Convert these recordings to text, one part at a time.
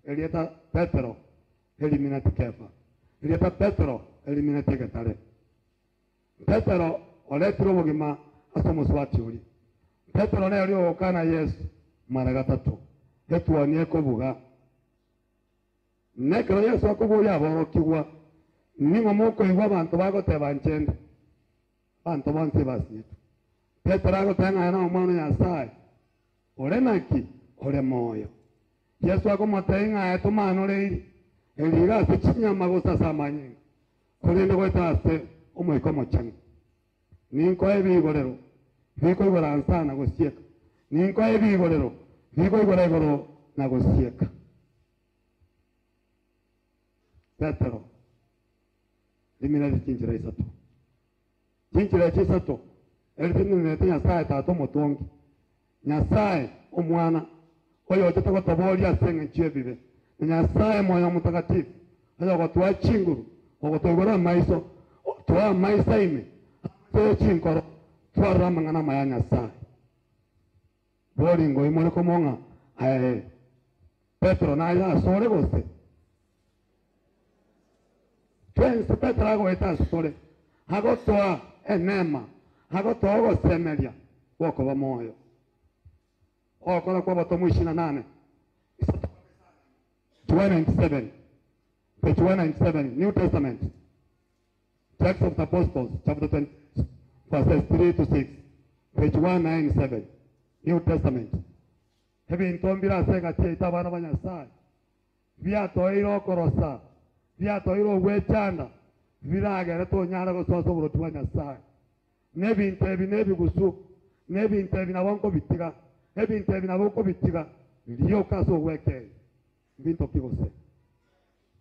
elieta Petero eliminati Kefa, elieta Petero eliminati Getare. Petero oletiro bugima asomo swati uli. Petero ne alio kana Yesu mara gatatu. Etuonie kubuga. Nekero Yesu akubuya aborokigwa. Ningo moko igwa abantu bagoteba nchende. Bantu bonse basitu. Petero agotanga na omwana Nyasaye. Ore naki, ore moyo. Yesu akomotenga etumano leiri. Eliga sichinya magosa samanye. Kolende gwetase omoiko mochani. Ninko ebigorero. Biko igora ansa na gosieka. Ninko ebigorero. Biko igora igoro na gosieka. Petero. Limina di kinjira isato. Kinjira chisato. Elitini nete Nyasaye tato motongi. Nyasaye omwana. Oyo otako tabori asenge nchiwe Nyasaye moyo mutakatifu. Oyo kotuwa chinguru. Okotoigora maiso. Tuwa maisa ime. Tuwa chinkoro. Tuwa ramangana maya Nyasaye. Bori ngo imole komonga. Petro na ya sore gose. Twensi Petro ago eta sore. Hago toa enema. Hago toa go semelia. Woko wa moyo. Okora kwa batomu 28. 297. Page 197, New Testament. Acts of the Apostles, chapter 20, verses 3 to 6. Page 197, New Testament. Hebi ntombira sega cheta bana banyasai. Via toiro korosa. Via toiro wechanda. Vira agere to nyara go soso bro tu banyasai. Nebi ntebi nebi gusu. Nebi ntebi na wanko bitiga. Nebi ntebi na wanko bitiga. Liyo kaso weke. Vinto kigose.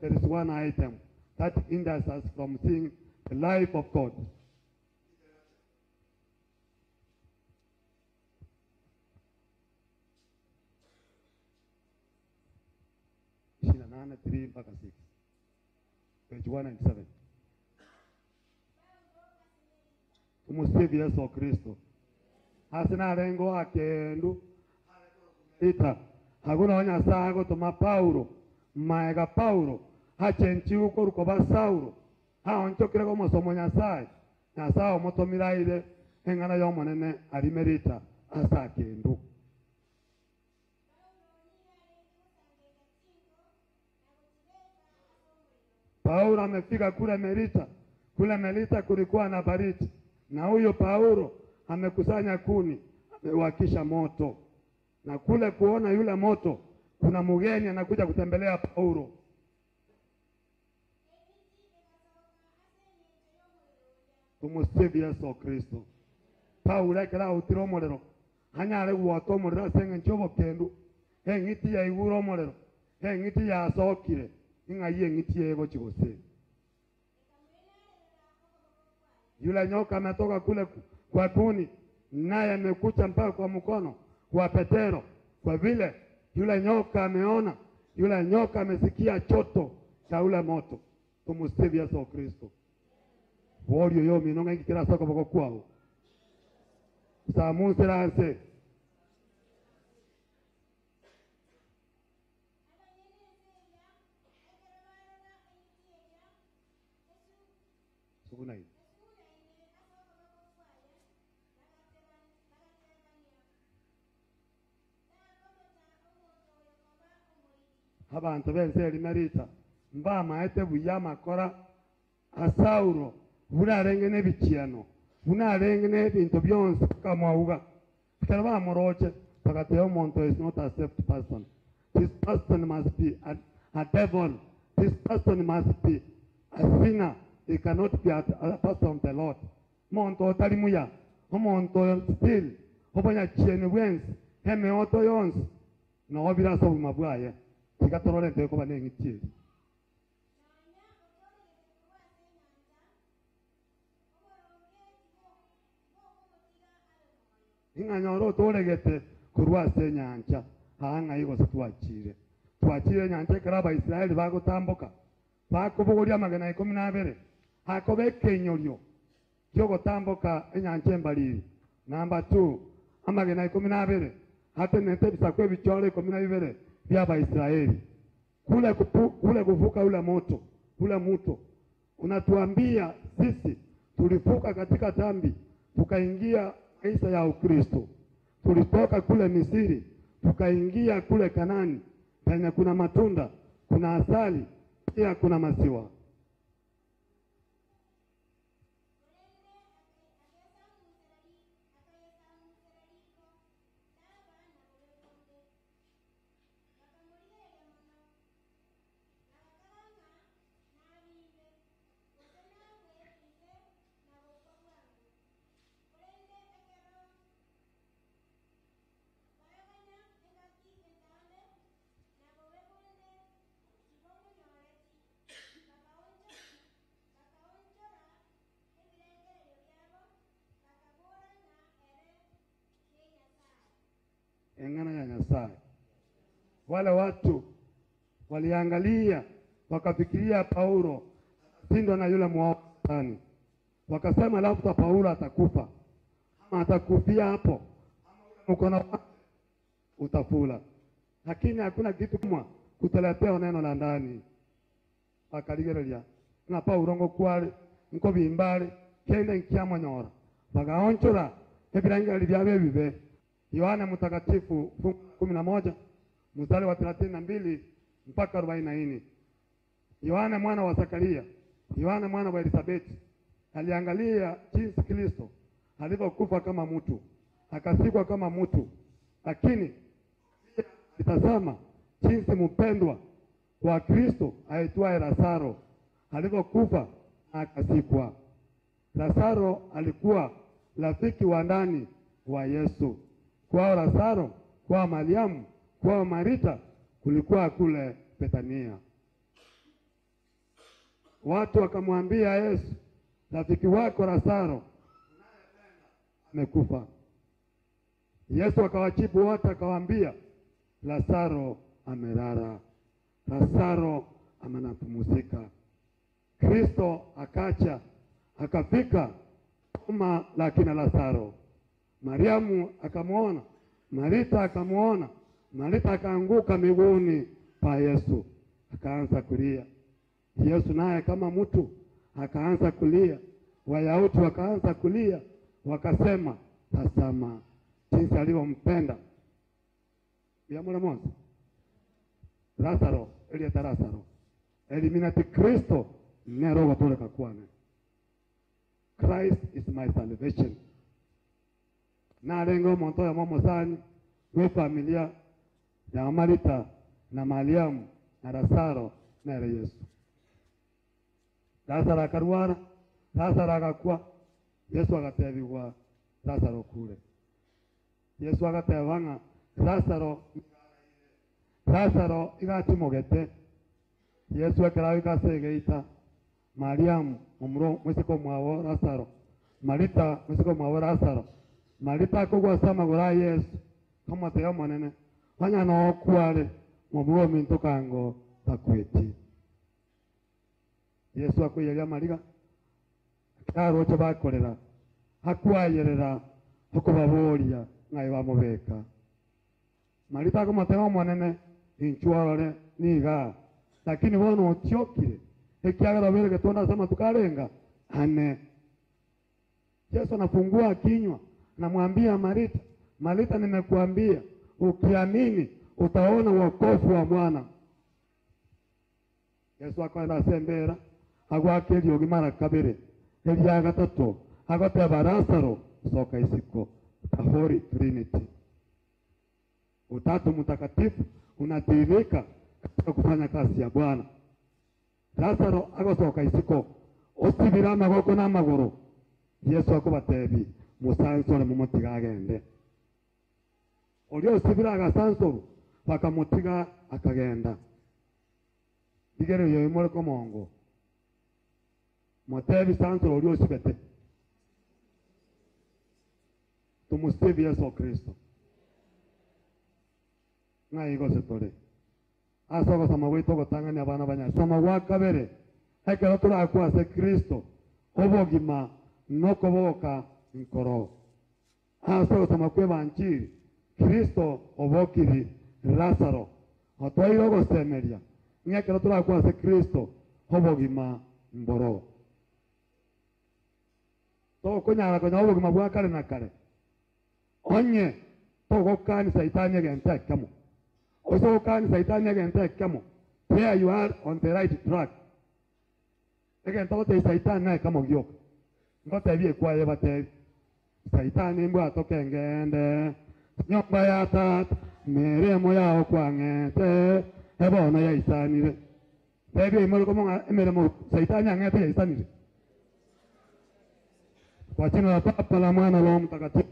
There is one item that hinders us from seeing the life of God. Shinanana 3 mpaka 6. Page 197. Tumusifu Yesu Kristo. Hasina rengo akendu. Ita. Hakuna Nyasaye agotuma Paulo. Maega Paulo. Hachenchi uko rukoba Saulo. Haonchokire ko musomo Nyasaye. Nyasaye omutomiraire engana yo monene alimerita asa kendu. Paulo amefika kule Merita. Kule Merita kulikuwa na baridi. Na huyo Paulo amekusanya kuni, amewakisha moto. Na kule kuona yule moto, kuna mgeni anakuja kutembelea Paulo. Tumusifu Yesu Kristo. Paulo ekera utiro morero. Hanyare guoto morero senge nchobo kendu. Engiti ya iguro morero. Engiti ya sokire. Inga ye ngiti yego chigose. Yule nyoka ametoka kule kwa kuni, naye amekucha mpaka kwa mkono wa Petero. Kwa vile yule nyoka ameona, yule nyoka amesikia choto cha ule moto. Tumusifu Yesu Kristo. Worio yo minonga ikira soko boko kwao. Samu seranse. Sugunai. Abantu bense limerita mbama ete buyama kora asauro bunarenge nebikiano bunarenge nebintu byonse kamauga kalaba moroche pakate omuntu is not a safe person. This person must be a devil. This person must be a sinner. He cannot be a person of the Lord. Monto talimuya omuntu still obanya chiene wens heme oto yons no obira so mabwaye Tigatorore ndeko banengi tiri. Inga nyoro toregete kurwa se nyanja hanga yigo twachire. Twachire nyanja karaba Israeli bagotamboka. Bakobogoria magana 12. Hakobeke nyoryo. Yogo tamboka enyanja mbaliri. Number 2 amagana 12. Hate nete bisakwe bichole 12. Byaba Israeli kule kuvuka ule moto, ule mto unatuambia sisi tulivuka katika dhambi tukaingia maisha ya Ukristo. Tulitoka kule Misri tukaingia kule Kanani penye kuna matunda, kuna asali, pia kuna maziwa. Engana ya Nyasaye. Wale watu waliangalia wakafikiria Paulo atashindwa na yule mwaotani, wakasema labda Paulo atakufa ama atakufia hapo ama ule mkono wake utafula, lakini hakuna kitu kama kuteletea neno la ndani. Akaligerelia na Paulo ngokwale nko bimbale kende nkiamo nyora bagaonchora ebirangira byabe bibe. Yohana Mtakatifu 11 mstari wa 32 mpaka 44. Yohana mwana wa Zakaria, Yohana mwana wa Elisabeti aliangalia jinsi Kristo alivyokufa kama mtu, akasikwa kama mtu, lakini alitazama jinsi mpendwa wa Kristo aitwaye Lazaro alivyokufa akasikwa. Lazaro alikuwa rafiki wa ndani wa Yesu. Kwa Lazaro, kwa Mariamu, kwa Marita kulikuwa kule Betania. Watu wakamwambia Yesu, rafiki wako Lazaro amekufa. Yesu akawajibu wote akawaambia, Lazaro amelala, Lazaro amenapumzika. Kristo akacha akafika kama lakini Lazaro. Mariamu akamuona, Marita akamuona, Marita akaanguka miguuni pa Yesu akaanza kulia. Yesu naye kama mtu akaanza kulia. Wayahudi wakaanza kulia, wakasema tazama jinsi alivyompenda yamule mwanzo Lazaro, elieta Lazaro eliminati Kristo nero watole kakwane. Christ is my salvation. Na lengo monto ya mama sani we familia ya Marita na Mariamu na Lazaro na Yesu. Lazaro akarwara, Lazaro akakua, Yesu akatebiwa Lazaro kule. Yesu akatebanga Lazaro igatimogete. Yesu akarawi kasegeita Mariamu umro mwesiko mwawo Lazaro, Marita mwesiko mwawo Lazaro. Marita kugwa sama gura Yesu kama teyo manene wanya no kwale mumuro minto kango takweti. Yesu akoyeya Mariga karo cyo bakorera hakwayerera okubaboria ngai bamubeka. Marita kama teyo manene inchwalore niga lakini bono otiokire ekiagara berege tona sama tukarenga ane. Yesu anafungua kinywa namwambia Marita, Marita nimekuambia ukiamini utaona wokovu wa Bwana. Yesu akaenda sembera agwakeli ogimara kabere elia gatatu agoteba Lazaro soka isiko. The Holy Trinity, Utatu Mtakatifu unatirika katika kufanya kazi ya Bwana. Lazaro agosoka isiko osibira magoko na magoro. Yesu akobatebi musansore mumutiga agende. Olio sibira agasansoro bakamutiga akagenda. Digere yo imore ko mongo. Motebi sansoro olio sibete. Tumusibi Yesu Kristo. Ngai go setore. Asogo samawito go tangani abana banya. Samawa kabere. Ekero tura kwa se Kristo. Obogima noko boka nkoro. Asogo samakwe banchiri. Kristo obokiri Lazaro. Otwairo go semeria. ng'ekero turakwase Kristo obogima mboro tokonyara konya obogima bwa kare na kare onye togokani saitani egente ekemo osogokani saitani egente ekemo there you are on the right track egente gotei saitani na ekamo gioka ngotebie kwaye batebi saitani mbwa tokengende nyomba ya tata meremo yao kwang'ete ebono yaisanire tebie imore komonga emeremo saitani ang'ete yaisanire kwa jina la Baba la Mwana na Roho Mtakatifu.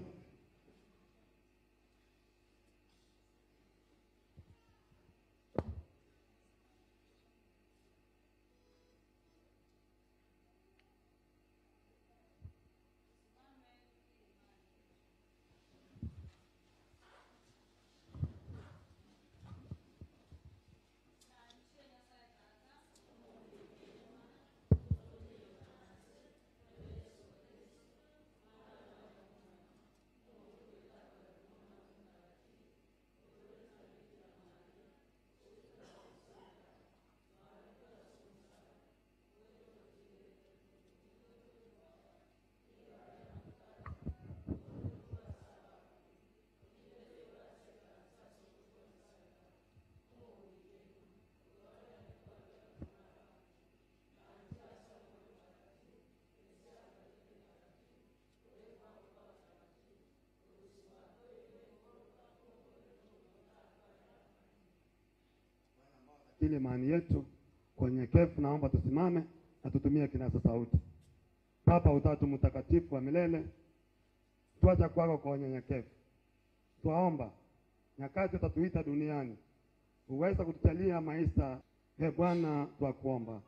Ile imani yetu kwa unyenyekevu, naomba tusimame na tutumie kinasa sauti. Baba Utatu Mtakatifu wa milele, tuacha kwako kwa unyenyekevu. Twaomba nyakati utatuita duniani uweza kutujalia maisha. Ee Bwana, twakuomba.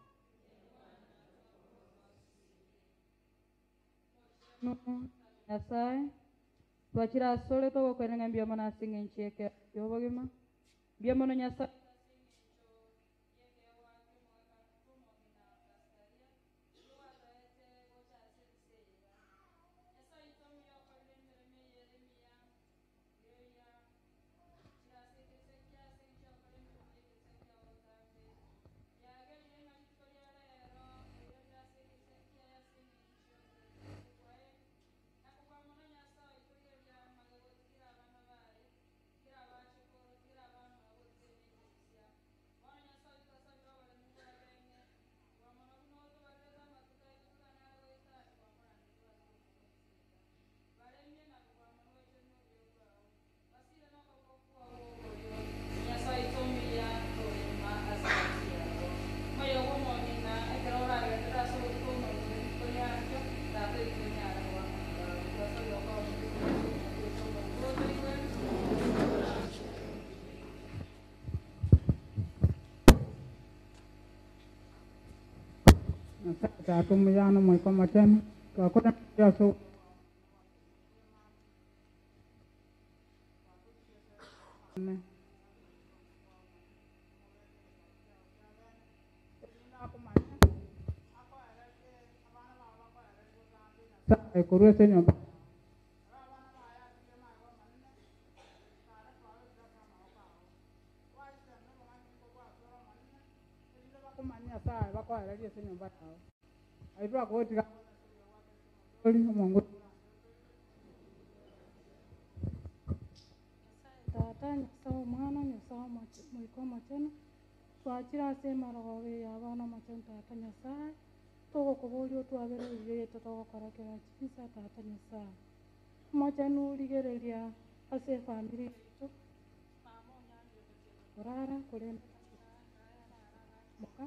Nyasaye twachira asole to kwenenga mbia mana singencheke yobogima mbia mana Nyasaye Tumiyano mo kamaten ka ko ya so sa ko re senyo sa ba ko re senyo ba aitwa ko tika oli mongo tata Nyasaye mwana Nyasaye mwikoma tena twachira sema roho ya bana machon tata Nyasaye togo kubolio twabere iye tutogokora kera chisa tata Nyasaye machanu ligereria ase family yetu mama onyanje kurara kurenda muka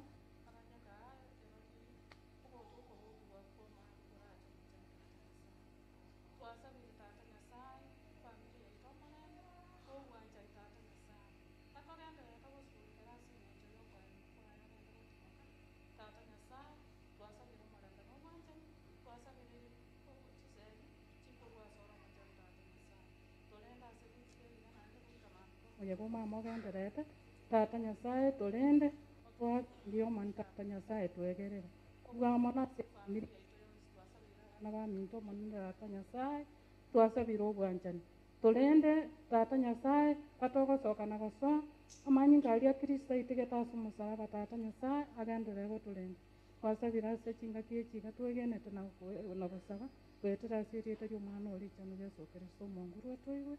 Yego mama genderete tata Nyasaye tulinde kwa ndio man tata Nyasaye twegerere kugama na family na baminto man tata Nyasaye twasabira obwanjani tulinde tata Nyasaye katogo soka na goso amanyi ngali ya kristo itigetasu musaraba tata nyasaye agendere goturinda twasabira ase chingaki echiga twegenete na gusaba gwetera ase erieta ria omwana orichano Yesu Kristo omongu rwetoigwe.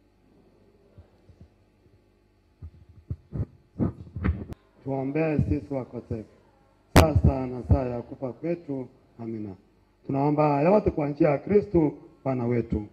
Tuombee sisi wakosefu sasa na saa ya kufa kwetu. Amina. Tunaomba haya yote kwa njia ya Kristo Bwana wetu.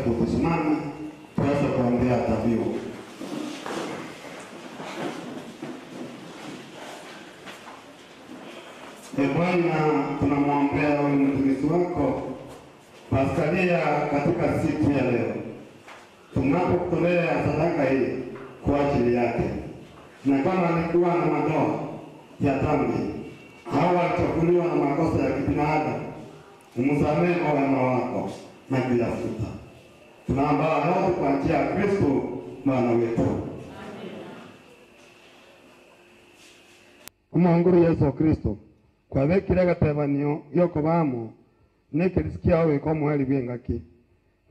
Watakatifu tusimame tuweze kuombea dhabihu. Bwana, tunamwombea huyu mtumishi wako Paskalia katika siku ya leo, tunapokutolea sadaka hii kwa ajili yake, na kama alikuwa na madoa ya dhambi au alichafuliwa na makosa ya kibinadamu, umsamehe kwa wema wako na kuyafuta. Tunaomba yote kwa njia ya Kristo Bwana wetu. Umwanguru Yesu Kristo kwa wekire gatebanio yoko bamo nekirisikia awe kwa mwali bwengaki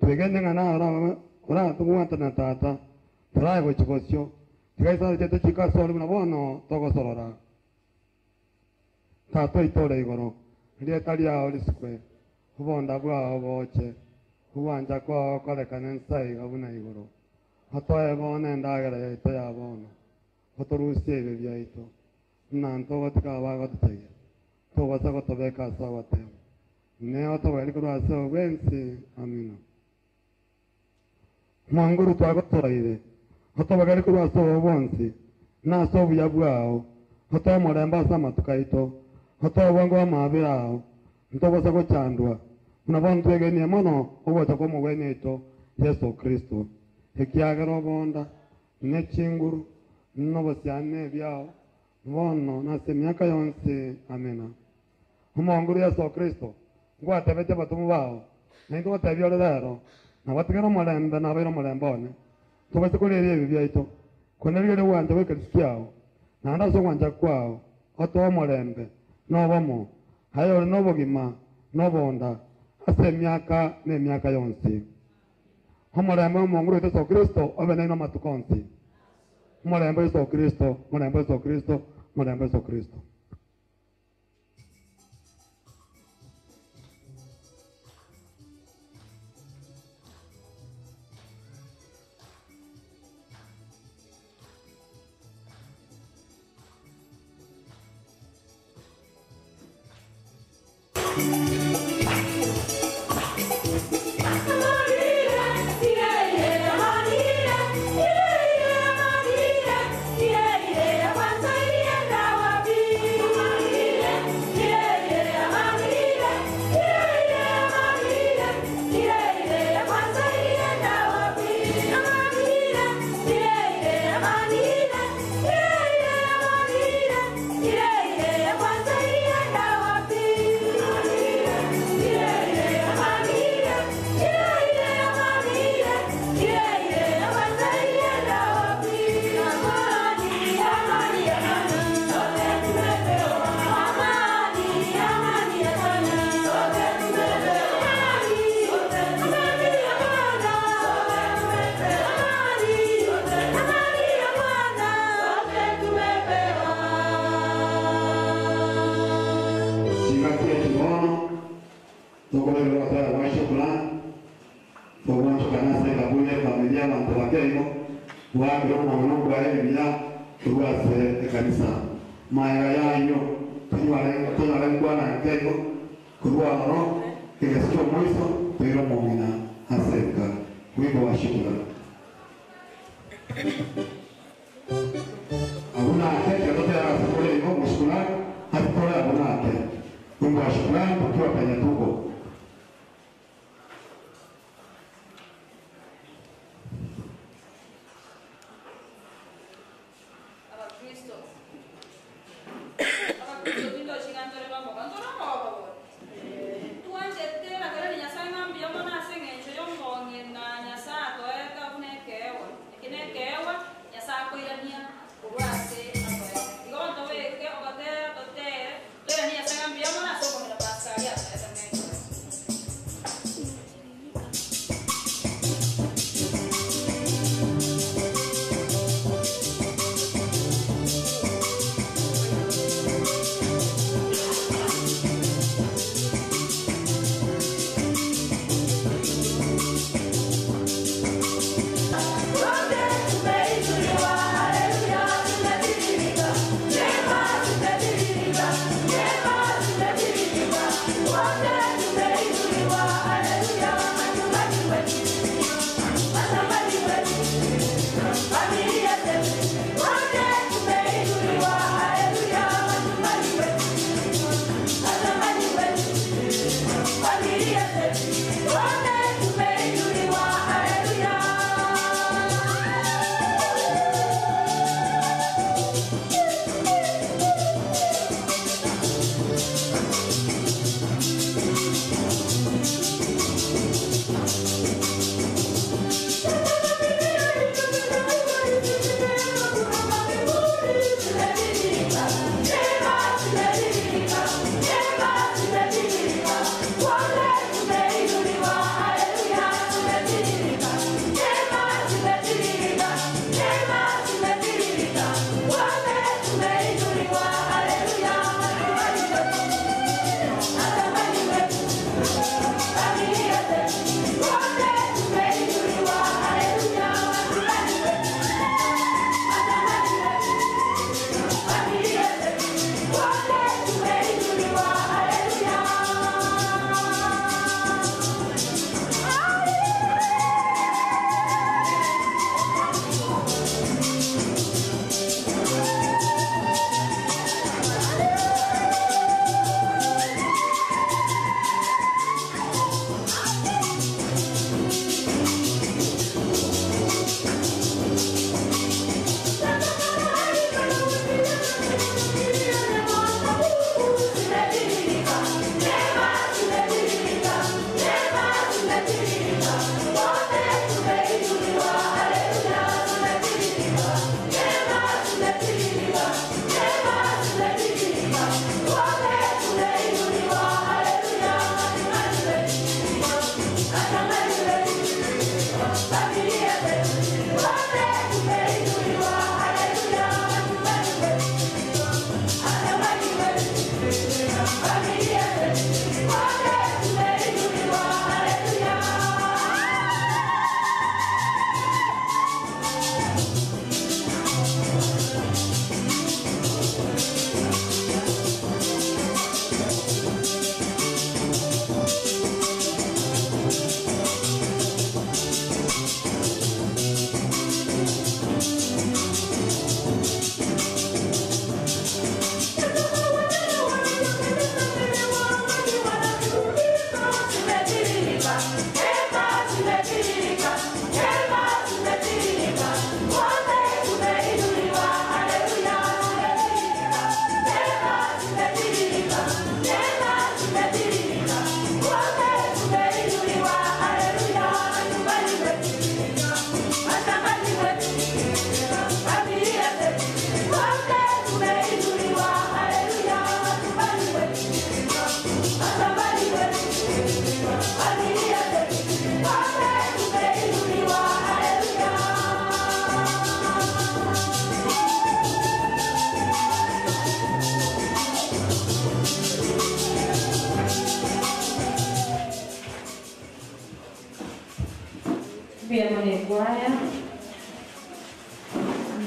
twegende ngana ora tugwata na tata turaye go chikosyo tigaisa jete chika solo na bono togo sorora tato itore igoro rie talia olisikwe ubonda bwa oboche ubanja kwa kole kanensai gabuna igoro hatoye bone ndagera yete ya bono hotorusie bibya ito nanto watika bagotege to wasako tobeka sawate neo to wali kura so wensi amina mwanguru twagotoire hoto bagali kura so bonsi na so buyabwao hoto moremba sama tukaito hoto wango mabirao nto wasako chandwa unabontu egeni mono obocha ko mugwenito Yesu Kristo ekiagero bonda ne chinguru no bosyane byao bono na semyaka yonse amena umwanguru Yesu Kristo ngwatebete batumu bao nendo batabyo rero na batigero molembe na bero molembone tubase kulerie bibya ito konelio le wanje wekristiao na anda so wanje kwao oto molembe no bomo hayo no bogima no bonda ase myaka ne myaka yonse homolembe umwanguru Yesu Kristo obene no matukonsi molembe Yesu Kristo molembe Yesu Kristo molembe Yesu Kristo. Tu anche te la quella di Nyasai mambi, io non ha senso, io non ho niente, Nyasato,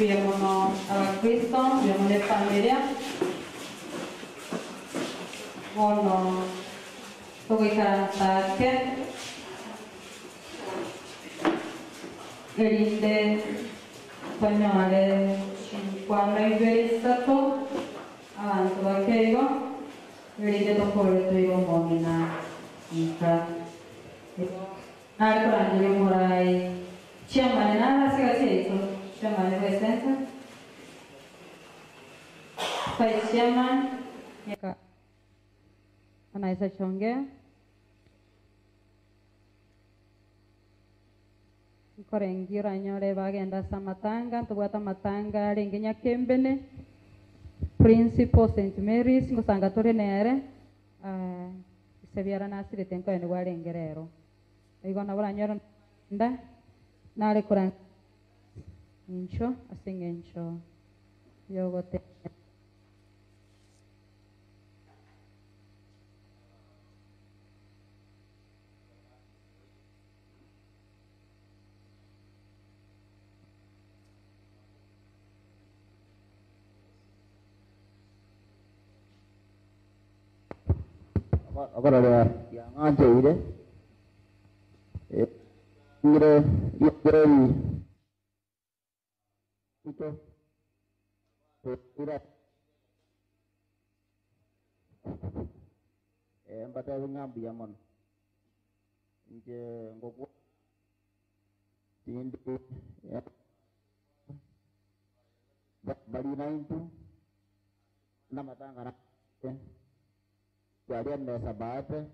Twiamono Abakristo, twiamo ne famiglia. Ono tugoikarantaake erinde tonyore 53 abantu bakeigo erinde tokore tuigo momina nka nari kurangira umurai chiamane narasigatieito chiamane wesensa vice chairman anaweza chongea nkorengira nyore bagenda samatanga tubwata matanga ringinya kembene principal St Mary's ngusanga turi nere sebiara nasire tenko ene warengerero igona buranyoro nda nare kurang incho asingencho yogote Agora yang aja ide, ide itu tidak, empat tahun ngambil yaman, ini ngoku, ini ya, bali naik tu, nama tangan jadi anda sahabat,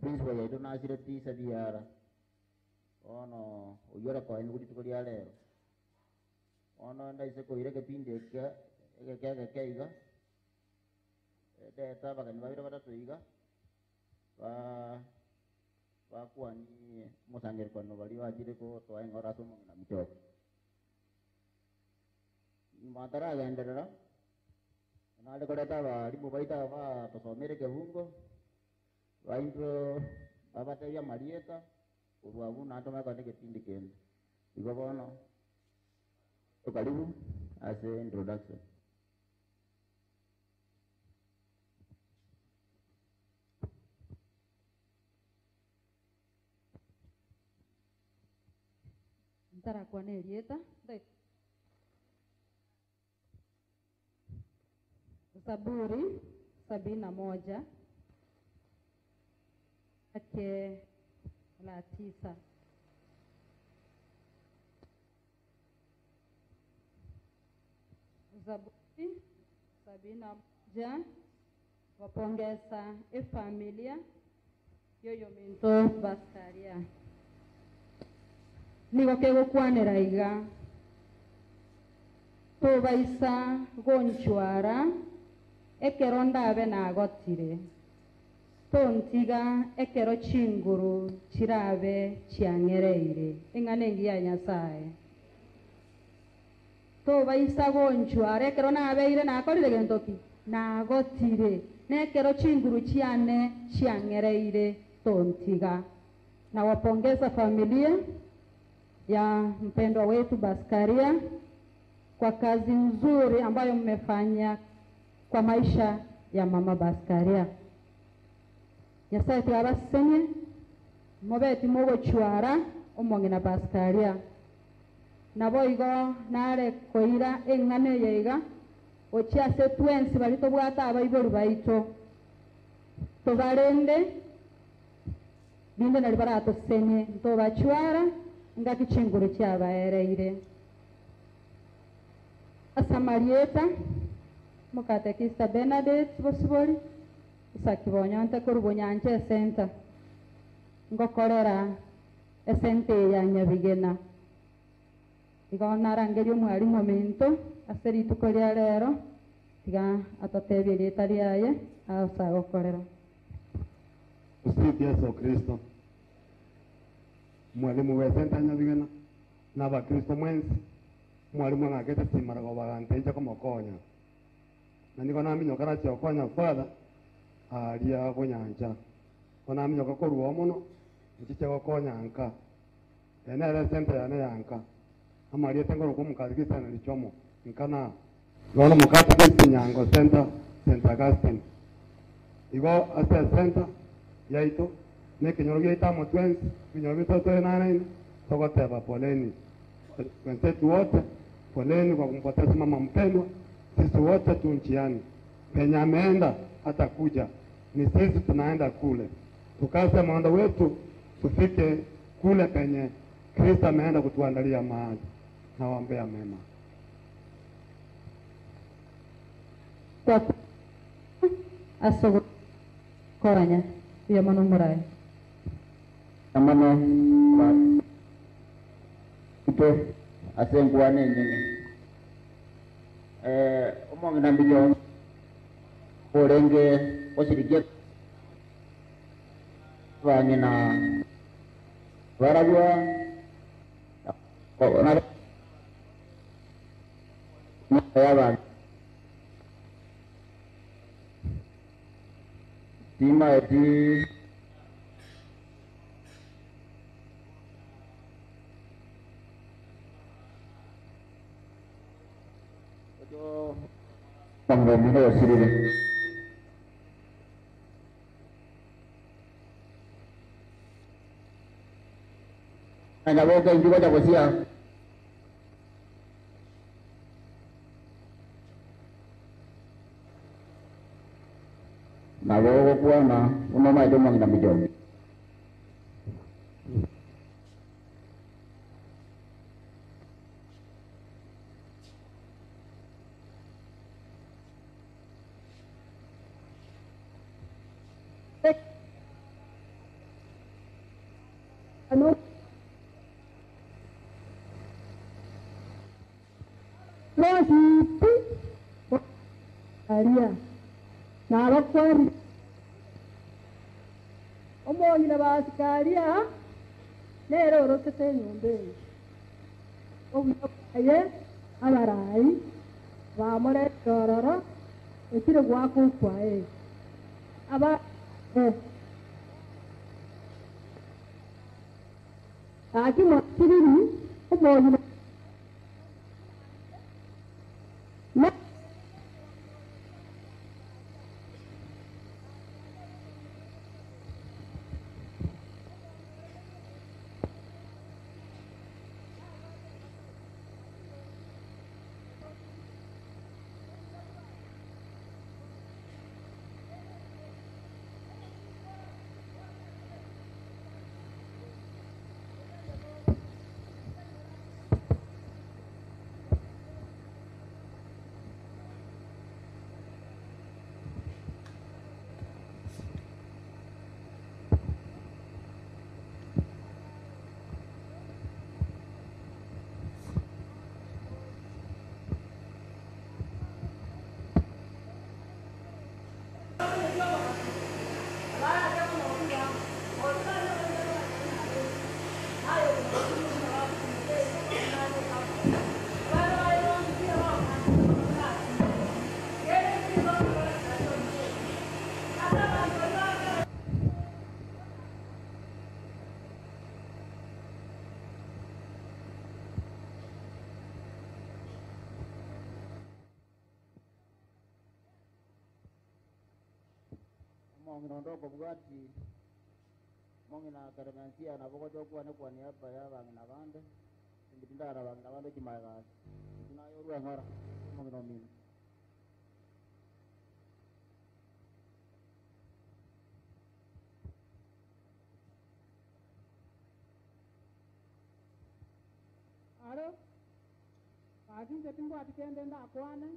principal itu nasi roti sediara. Oh no, ujura koin gudi tu kali ada. Oh no, anda isa koira ke pinde ke iga. Data bagan bayi pada tu iga. Kuan ni musangir kono bali wajib ko tu yang orang tu mengenal mitop. Matara agak anda dah. Nada kada tawa di mobile tawa to somere ke bungo wa intro baba te ya marieta ubu abu nato ma kane ke tindiken digo bono to karibu as a introduction ntara kwa nerieta dai Zaburi 71 ake la 9. Zaburi 71 wapongeza familia yoyo minto bastaria nigo kego kwanera iga tubaisa gonchwara ekero ndabe nagotire tontiga ekero chinguru chirabe chiangereire engane ngiya nyasaye tobaisa gonchwara ekero nabeire nakorire gentoki nagotire nekero chinguru chiane chiangereire tontiga na wapongeza familia ya mpendwa wetu Baskaria kwa kazi nzuri ambayo mmefanya kwa maisha ya mama Baskaria. Nyasaye twabasenye mobeti mogo chwara omonge na Baskaria. Nabo igo nare koira engane yeiga ochiase twensi balito bwata abaibori baito. Tobarende binde nali barato senye ntoba chwara ngaki chinguru kyabaereire. Asamarieta mukatekista Bernadette bosibori isakibonyonte kurubunyanche center ngokorera esente ya Nyabigena igona rangerio mwarimu minto aseri tukoria rero tiga atatebiri tariaye asa gokorera Usifi Yesu Kristo mwalimu wa center Nyabigena na bakristo mwenzi mwalimu ngakete simara go baganteja como konya na niko na minyo kara cyo konya father aria bunyanja ona minyo ko ruo muno nchiche go konya nka ene re center ya ne yanka amari tengoro ko mukazikisa na lichomo nkana gono mukati kwa nyango center St. Augustine igo ase center yaito ne kinyoro gita mo 20 kinyoro gita to 9 tokoteba poleni wenzetu wote poleni kwa kumpoteza mama mpendwa. Sisi wote tu njiani penye ameenda atakuja, ni sisi tunaenda kule, tukaze mwendo wetu tufike kule penye Kristo ameenda kutuandalia mahali. Nawaombea mema. Aso koranya ya mano murai amano ba ito asengwane nyinyi omong na bijo orenge osirikia wangina waragwa na ya Tima di Ojo Panggamino sirine Anda boga juga tak bersiap Nawo kuwa na umama ito mang nabidyo. Ano? Losipi. Aria. Nabakwari. Omonyi na basikaria nero rotete nyombe. Obuye abarai bamore tororo ekire gwako kwae. Aba Aki mwakiriri omonyi na Ngondoko bwati mongina karamansia na bogojo kwa ne kwa niaba ya bangina bande ndindara bangina bande kimaga tunayo ruwa ngara mongino mimi aro pati jetingo atikende nda kwane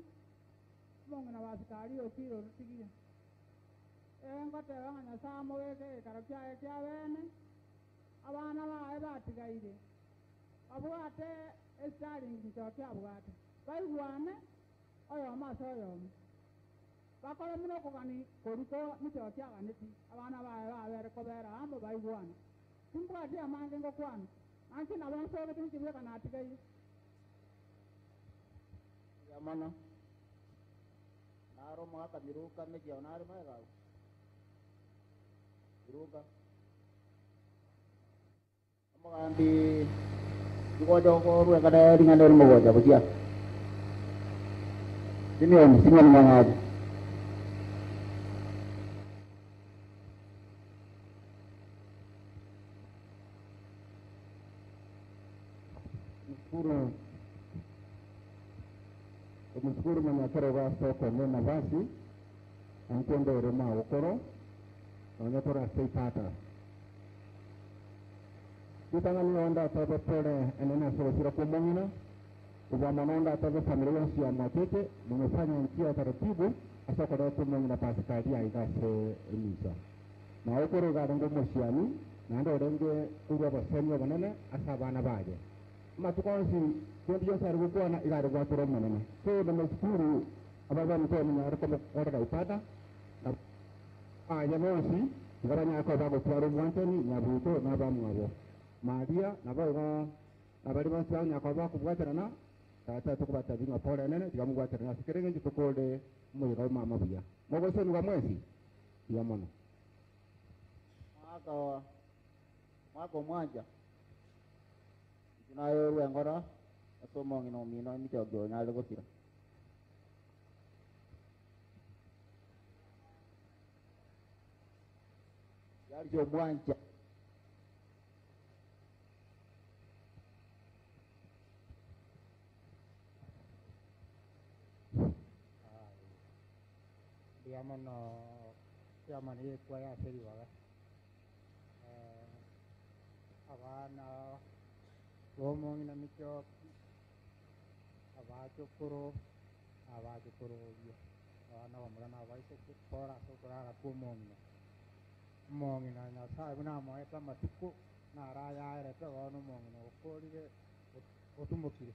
mongina wasikari okiro rutigia ngote wanganya samo weke karapya kya bene abana bae batigaire abwate estaring njoke abwate baigwane oyo maso oyo bakora muno kugani koruko njoke aganiti abana bae babere kobera amo baigwane timbwati amange ngokwana anki na bonso ke tinkibe kana atigaire yamana naro mwaka miruka meji onari maiga Ruga. Amandi Dikojo ko ruwe kada dengan dari mogoja busia. Simeon mangad. Mshukuru mwenye kero waso kwa nafasi ankondo rema okoro onyetora seipata kitangani onda tabe pole enena sura kumongina kwa manonda tabe familia si amatete nimefanya njia taratibu asa kwa datu mongina pasikadia igase emisa na okoro gadango moshiani na ndo denge kuwa basenyo banana asa bana baje matukonsi kundi yo saru kwa na igare kwa toro manana so nimeshukuru ababa mko mnyaro kwa order ipata na jamosi ngaranya kwa bago twaro mwanteni nyabuto na bamwabo madia na bago na bali basanga nyakwa kubwatana na tata tukubata binga pole nene tikamugwatana na sikerenge tukode muyiga mama buya mogo senu ga mwezi ya mono mwako mwanja nayo ruengora asomo ngino mino mitogyo nyale gotira yali jo mwanja yaman ye kwa ya seri wala abana Romo ina micho abacho kuro ya ana wamrana abaise kora so kora ku mongina na sai buna mo eta matiku na raya ere to ono mongina okorire otumokire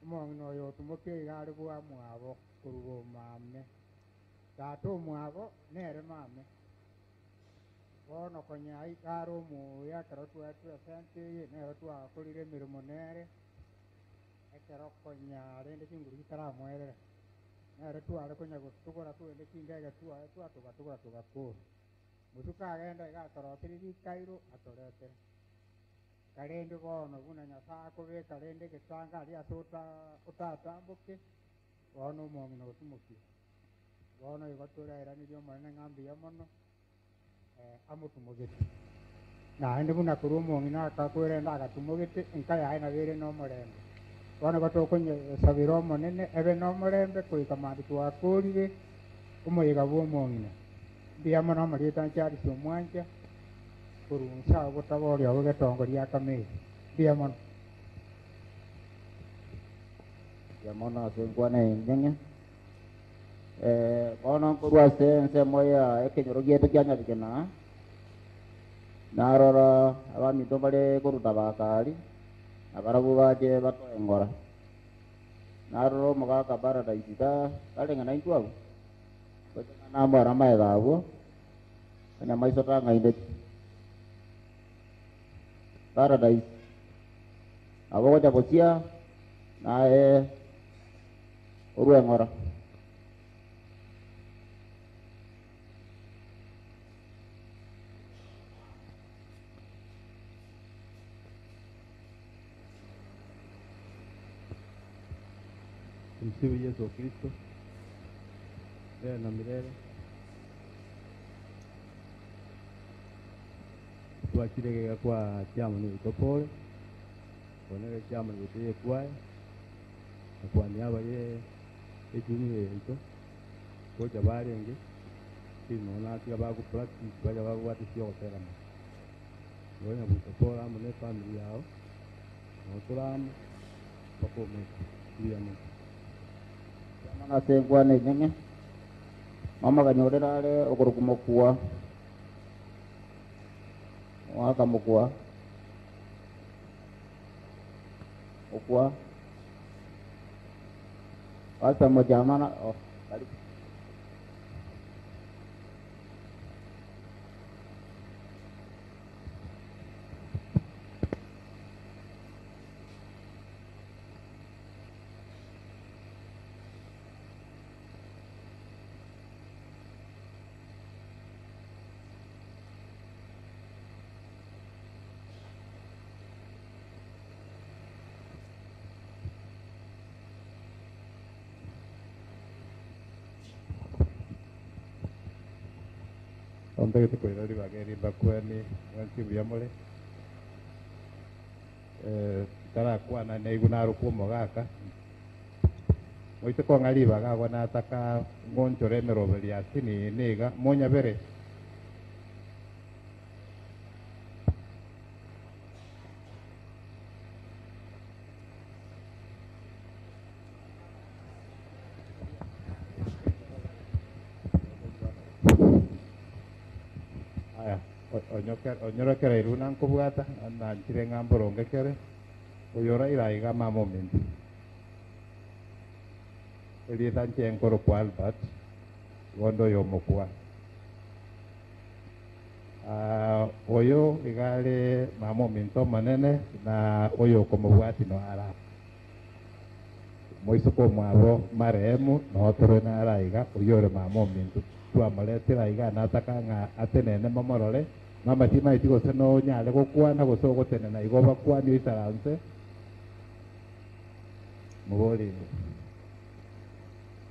mongino yo tumoke gari bua mwabo kurugo mame tato mwabo nere mame ono konya ikaro mu ya karatu atu asante ne atu akolire mirimo nere ekero konya rende kinguru kitara mwere nere tu ale konya gutugora tu ende kinga tu atugora tugako mutuka agenda igatoro tiri kairo atorete karende bono buna nyasa kobe karende kitanga ali atota utatambuke bono mongino tumuki bono igotura era nilio mwana ngambi yamono amutumugete na ende buna kurumo ngina akakwere ndagatumugete nkaya aina bere no murembe wana batokonye sabiro monene ebe no murembe kuikamandi twakurire umuyiga bwo ngina ndiamo no marita cyari cyo mwanja kurunsa gutabori abo gatongoria kamezi ndiamo yamona sengwane nyanya kono kurwa sense moya ekenyorogie tukyanya bikena narora abami tombale kuruta bakali abarabu baje batoengora naroro mugaka barada isita kalenga naitwa abo kotana namba rama gabo kanya maiso tanga inde paradise abo ko jabosia na uruengora Tumsifu Yesu Kristo leo na milele. Tuachile kwa chama ni utopole onele chama ni utie kwae kwa niaba ye ejuni yeto kwa jabali nge sino na tia bagu practice kwa jabagu watu sio terama ngoja utopole amone familia yao na utolamu papo mtu ndio mtu mana sengwane nyenge mama kanyorera ale okurukumokua wakamukua okua asa mojamana bali ontagete kwirori bageri bakwani mwansi buyamole tarakwana neigunaru kuomo gaka moite kong'ariba gagwa nataka ng'onchore emeroberi asini niga monyabere aya onyorokera iruna nkobwata nanchire ng'amborongekere oyora iraiga mamominti elieta nchenkoro kwa Albert gondo yomokwa oyo igale mamominto manene na oyo komobwati no ara moiso ko mwabo marehemu no toro na araiga oyore mamominto twamoretera iga nataka ng'a atenene mamorore mama tima itigo seno nyale gokwana gosogo tenena igo bakwani isaranse muboli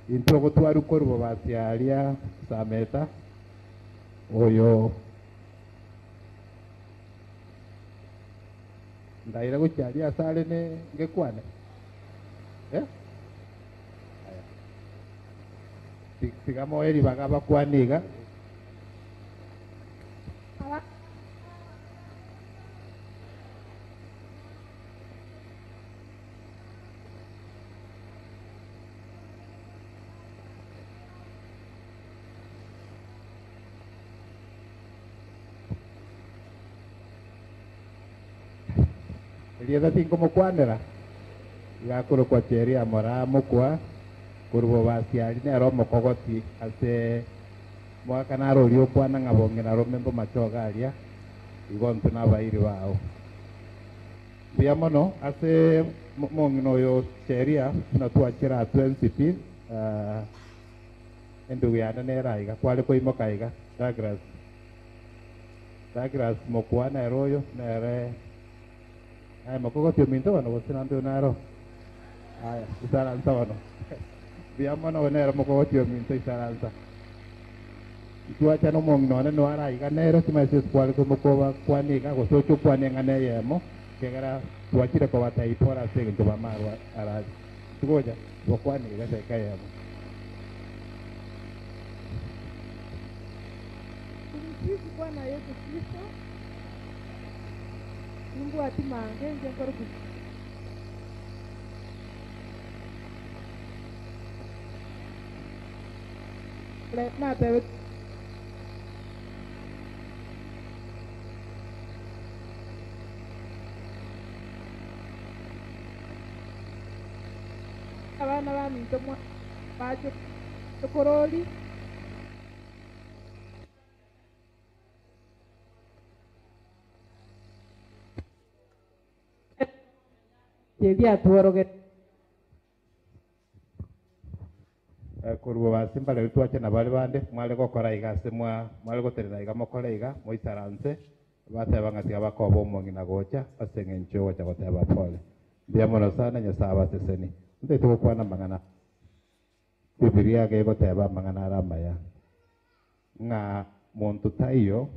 intro gotwaru korbo basiaria sameta oyo ndaira gucharia sale ne ngekwane sigamo eri bagaba kwaniga elietha tinkomo kwanera igakoro kwa cheria mora mukwa kurbo basiari nero mokogoti ase mwaka narori okwana ng'abonge na romembo machogaria igonto nabairi bao bia mono ase mong'ino oyo cheria natwachera atu NCP endugu yane neraiga kware koimoka iga Douglas mokwa nero oyo nere mokogoti ominto bano gosina ndio naro aya isaransa bano biamono onero mokogoti ominto isaransa itwacha no mong'ino no araiga nero simaise kware komokoba kwaniga gosocho kwanenga neyemo kegera twachire ko bataipora sege ntoba marwa arazi tugoja bokwaniga seka yemo Tumsifu Bwana Yesu Kristo. Mungu atimange njengoro na tewe abana baminto mwa baje tokoroli Jedia tuoroge kurbo basimba lero twache na bali bande mwale gokora igase mwale goterera iga mokora iga moisaranse bateba ngatiga bakoba omong'ina gocha aseng'encho gocha goteba pole mbia mono sana nyasaba seseni nde tugokwana mang'ana Biblia ge goteba mang'ana aramaya ng'a muntu taiyo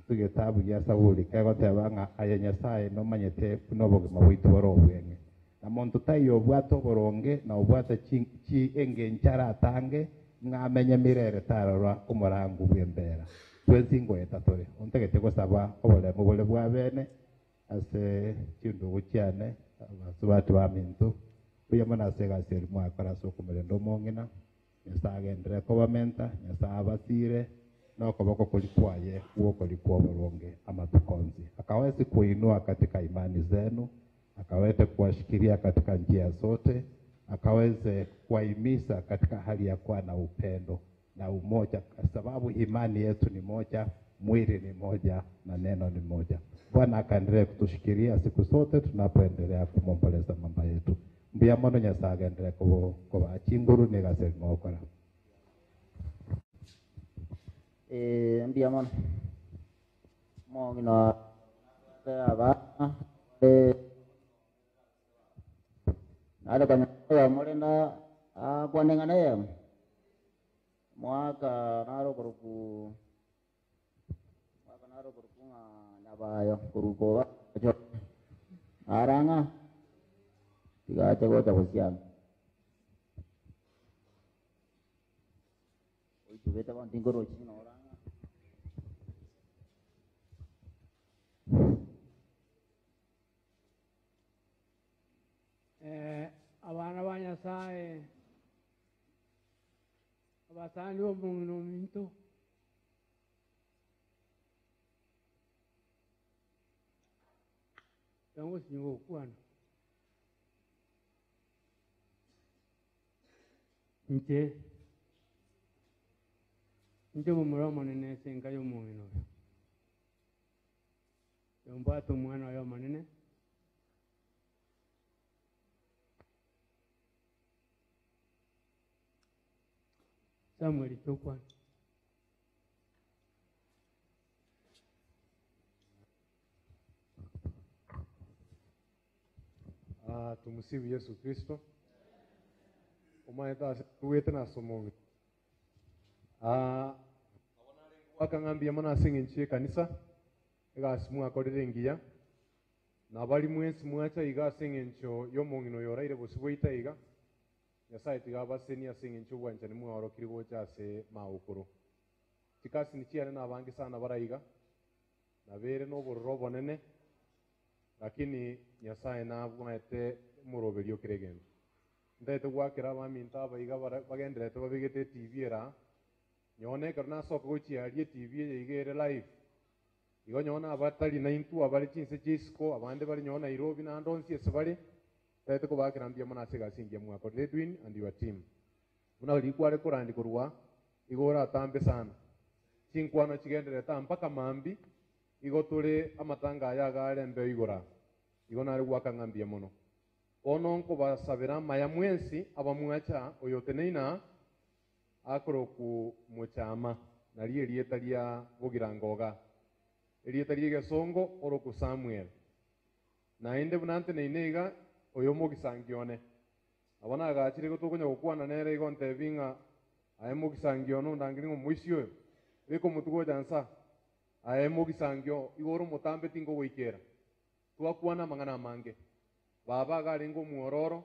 tugetabu gya Sauli ke goteba ng'a aya Nyasaye nomanyete nobogima bwitu boro obweng'e na muntu taiyo bwato boronge na obwata chi engenchara atange ng'amenye mirere tarora omorangu bwembera twensingo etatore ontegete gosaba obolemu bole bwa bene ase chindugu chiane abasubati bamintu buya mona sega seri mwakora sokumerendo mong'ina Nyasaye agendere kobamenta Nyasaye abasire nokoboko kulikwaye uoko likuwa boronge amatukonzi akawezi kuinua katika imani zenu akaweze kuwashikilia katika njia zote akaweze kuwahimiza katika hali ya kuwa na upendo na umoja kwa sababu imani yetu ni moja mwili ni moja na neno ni moja. Bwana akaendelee kutushikilia siku zote tunapoendelea kumomboleza mama yetu mbia mono Nyasaye agendelee kuba chinguru negase ngokora mbia mono mong'ino aba nada kanya morena kwanengana ya mwaka naro kuruku kurukoba aranga tigacha gocha kusiam oitubeta ba ndingoro chino oranga abana ba Nyasaye abatani omuntu nominto tango singo kwana nje mumura munene senga y'omuntu oyo yombata omwana oyo munene Samuel Chokwan. Tumusifu Yesu Kristo. Umaeta tuwete na somongi. Wakangambia mwana singinchie kanisa. Ega simu akorere ngiya. Na bali mwensi mwacha iga singincho yomongino yoraire bosibweita iga. Nyasaye tigaba seni asingincho bwanja ni mwaro kirigo cyase maukuru. Tikasi ni cyane nabangi sana barayiga. Nabere no bororo bonene. Lakini Nyasaye nabwete murobelyo kiregendo. Ndete gwakira baminta bayiga bagendere to babigete TV era. Nyone karna soko gochi ali TV igere live. Igo nyona abatali na intu abali chinse chisiko abande bali nyona Nairobi na ndonsi esbali. Tete ko bakirambia mwana sega singia mwako Redwin and your team. Muna likware korandi kurwa igora tambe sana. Chinkwana chigendere mpaka mambi igo tule amatanga ayagale mbe igora. Igo nari gwakangambia muno. Ono nko basabira maya mwensi abamwacha oyoteneina akoro ku muchama nali elieta lya bugirangoga. Elieta lya gesongo oro ku Samuel. Na inde bunante neinega oyomo gisangione abana agachire gotokonya gukwana nere igonte binga ayemo gisangiono ndangiringo muisio biko mutugo jansa ayemo gisangio igoro mutambe tingo goikera twakwana mangana mange baba garingo muororo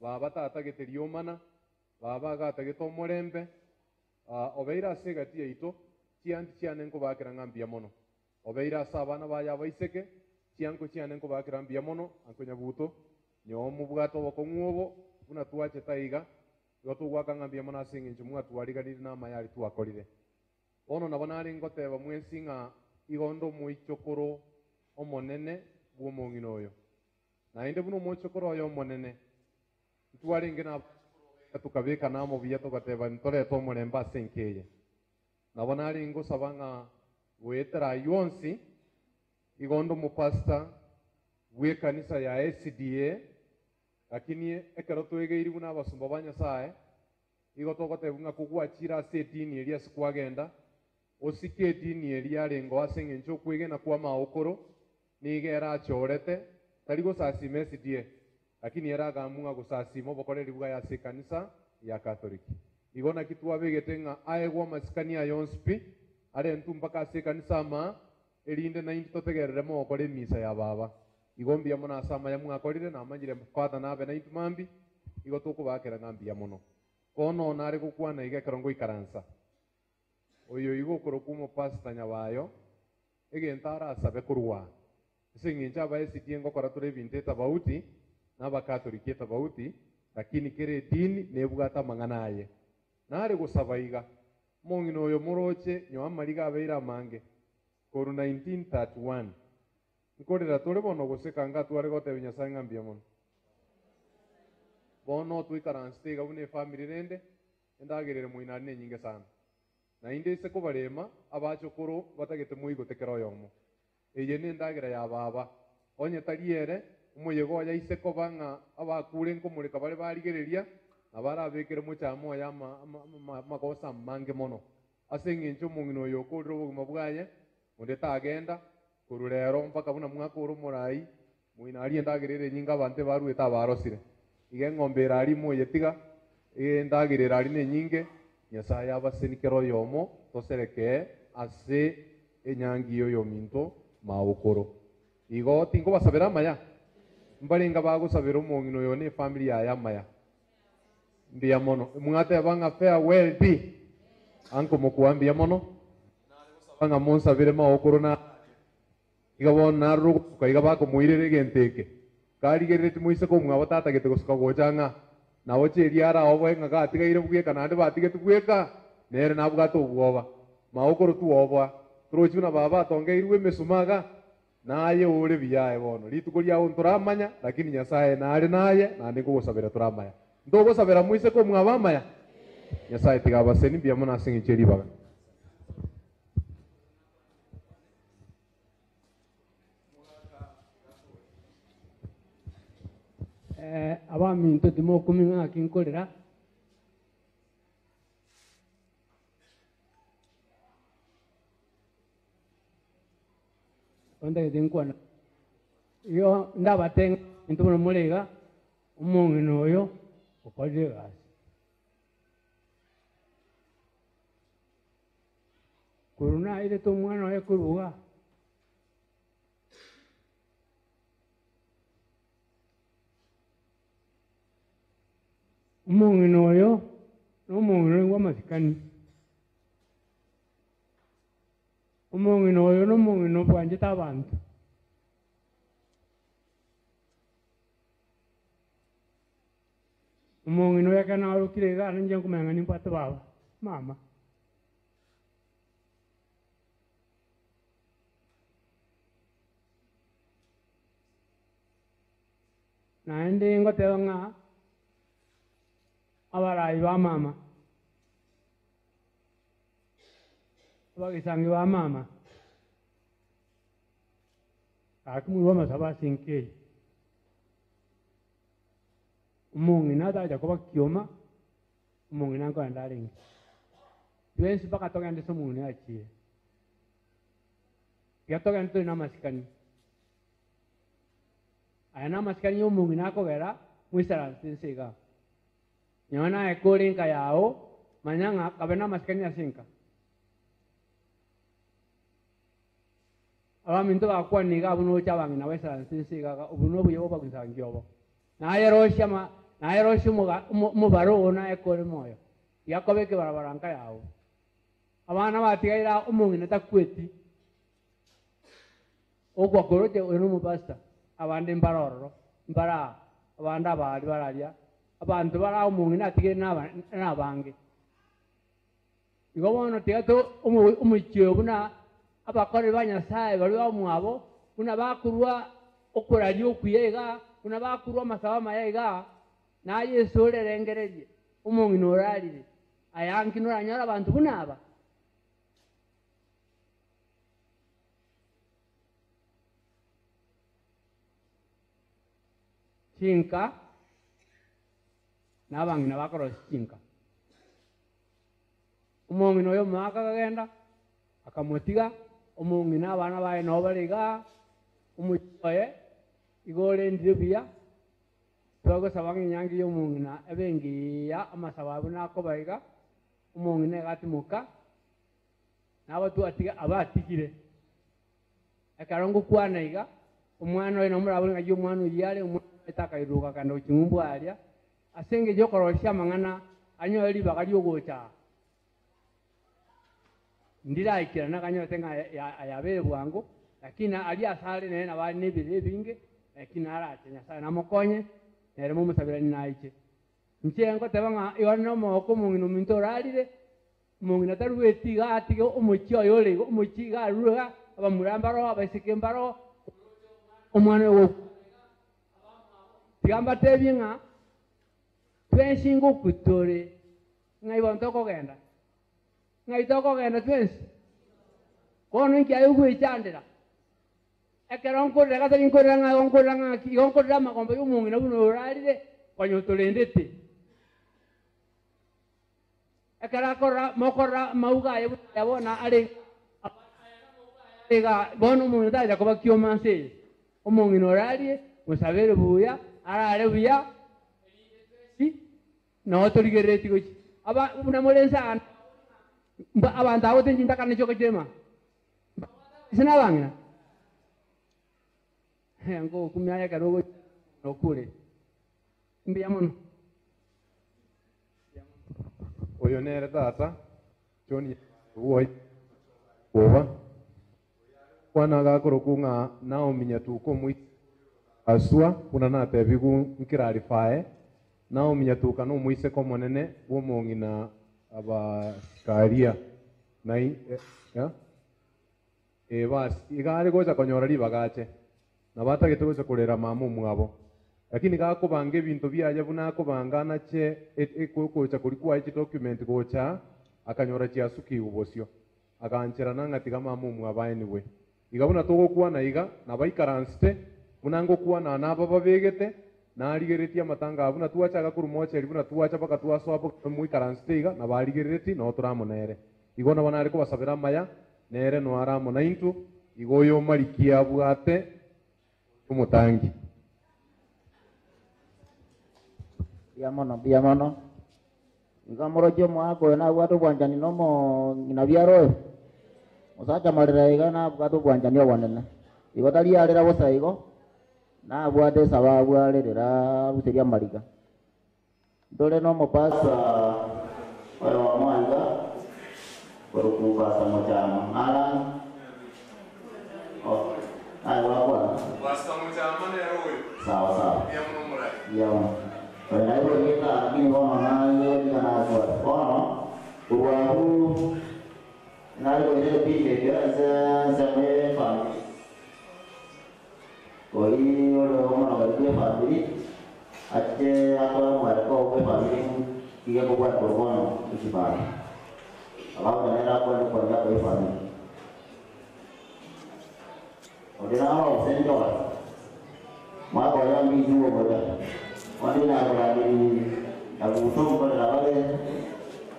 baba tata geteriomana baba gata getomorembe obeira segati eito chianti chianenko bakirangambia mono obeira sabana baya baiseke chianko chianenko bakirambia mono ankonya buto nyomu bwato bokongwobo buna tuache taiga goto gwakangambia mana singincho mwa twariganire na mayali twakorire ono nabona ari ngoteba mwensinga igondo muichokoro omonene bwomongino oyo na inde buno muichokoro oyo omonene twaringe na tukabika namo biya tugateba ntore to moremba senkeye nabona ari ngo sabanga wetera yonsi igondo mu pastor we kanisa ya SDA lakini ekero twegeiri buna abasumba ba Nyasaye igo togotebunga kugwachira ase dini eria sikwagenda osike dini eria rengo asengencho kwegena kwa maokoro nigera achorete tarigo sasime SDA lakini era gamunga gusasimo bokoreri bwa ya se kanisa ya Katoliki igo na kitwa begetenga aegwa masikani ya yonspi are ntumpaka ase kanisa ma erinde na into tegereremo okore misa ya baba igombia mona sama ya mwakorire na amanyire mpata nabe na itumambi igo tukubakera ngambia muno kono nari gukwana iga karongo ikaransa oyo igo korokumo pastor nyabayo egentara asabe kurwa singinja ba SDA ngokora turi binte tabauti na bakatoliki tabauti lakini kere dini nebugata manganaye nari gusabaiga mongino oyo muroche nyo amariga abeira mange koru 1931 nkorera tore bono gosekanga tware gote Nyasaye ngambia mono bono twikaranste gabune family rende endagerere muinane nyinge sana na inde se ko barema abachokoro batagete muigo tekero yomo eye ne ndagera ya baba onye tariere umuyego ya ise ko banga abakure nko mureka bari barigereria abara abekere muchamo ya makosa mange mono asengencho mungino yokoro buguma bwaye mundeta agenda kururero mpaka buna mwaka urumurai muina ali ndagerere nyinga bante barueta barosire ige ngombera ali moyetiga ndagerera ali ne nyinge Nyasaye abasenikero yomo tosereke ase enyangi yo minto maukuru igo tingo basabira maya mbalinga bagusabira omong'ina oyo ne family ya maya mbia mono mwate banga farewell di anko mokuambia mono banga monsabire maukuru na igabona ruka igabako muirere genteke kari gerete muise ko mwa batata gete gusuka gojanga na ocheri ara obo nga atigaire bugeka nande batigete bugeka nere nabwato ubwoba maukuru tu obwa turochuna baba tongeirwe mesumaga naye ore biyaye bono rituko lyawo turamanya lakini nyasaye nari naye nandi kugusabira turamanya ndogusabira muise ko mwa bamaya nyasaye tigabaseni bia mona singicheri baga abaminto timo kuminga kinkolera onda yedenkwana yo ndabatenga intumo mulega umong'ina oyo okolire gasi kuruna ile to mwana oyo kuruga umong'ina oyo n'omong'ina gw'amasikani umong'ina oyo n'omong'ina obwanjete abantu umong'ina oyo akanarukire igana nje nkumenya nimpate baba mama naende ngoteba ng'a abarayi ba mama abagisangi ba mama akimuri bamasaba sinkei umong'ina ataja kuba kioma umong'ina nkoenda aringi twensi mpaka togende somong'ina achie tiga togende tuli namasikani aya namasikani y'omong'ina akogera mwisaransi nsiga nyona ekolinka yao manyanga kabena masikani asinka abaminto bakwaniga abuno cyabangina wesa nsinsiga ubuno buyo bagusangyobo nayeroshya umubaro ona ekore moyo yakobeke barabaranka yao abana batigaira umungina takweti ogwa koroje ono mubasta abande mbaroro mbara abanda abali baralia abantu bara umungina atige n'abange igobono tigato umukyo buna abakore banyasaye bari bamwabo buna bakurwa okorari okuyega buna bakurwa masaba mayega na Yesu lerengereje umungina orarire ayankino ranyara abantu bunaba chinka nabangina bakoro chinka umong'ina oyo mwaka kagenda akamotiga umong'ina abana baye nobariga umuchoye igore ndibia togo sabangi nyangi y'umong'ina ebengiya amasababu nakobaiga umong'ina gatimuka nabo tuatiga abatikire akarongo kwanaiga umwana oyo nomurabo ngaji umwana uyale umwana etaka kando chingumbu alia asenge jokorosha mangana anyoli bakali ogocha ndira ikira nakanyo tenga ayabe bwangu lakini ali asale nena bali nibire binge lakini arate nyasa namukonye nere mumusabira ninaiche nchengo tebanga iwana moko mungino mintoralire mungina tarueti gati umuchi oyole umuchi garuga abamurambaro abasikembaro umwana wo tigamba tebinga twensingo kutore ngai bontoko genda ngai toko genda twensi kono iki ayo kwichandira ekeronko rega tarinko ranga onko ranga ki onko rama kombe y'umungina buno orarire kwanyo tolendete ekara kora mokora mauga yabona ale ega bono mungina taja kuba kyomanse umungina orarire musabere buya arare buya no toligereti gochi aba unamolensa abantu abo tenjinta kana choko chema sina bangina ngo kumya karogo nokure mbia muno oyo nere tata choni uoi oba kwana gakoro kunga nao minya tuko mwi asua kuna na tebigu nkirarifae nao minya tuka no mwise ko monene wo mongina aba karia nai ya bas igare goza konyora libagache na bata gitugoza kurera mamu mwabo lakini gakubange bintu byaje buna kubanga nache ekokocha kulikuwa iki document gocha akanyora chiasuki ubosio akanchera nanga tiga mamu mwabaye niwe igabuna togo kuwa na iga na baikaranste munango kuwa na naba babegete na aligeretia matanga abuna tuacha kurumocha libuna tuacha paka tuasoapo muikaranste iga na baligereti no turamonere igona banare ko basabira maya nere no aramo na intu igoyo malikia bwate umutangi bia mono igamorojo mwako na watu bwanjani nomo nginabiaro osacha marira iga na watu bwanjani obonene igotari arira bosa igo na bwate sababu arira ruteria mariga dole nomo pasa wa mwanga kurukuka sama chama ala basta muchama nero sawa ya pada itu kita ini orang lain karena orang buahku nanti kita pilih dia sampai pagi koi orang lagi pagi aja apa mereka apa pagi dia buat berbuat itu pagi kalau mereka pun kerja koi pagi orang awam senjol maka orang bisu berada Wali na berani agutung berada,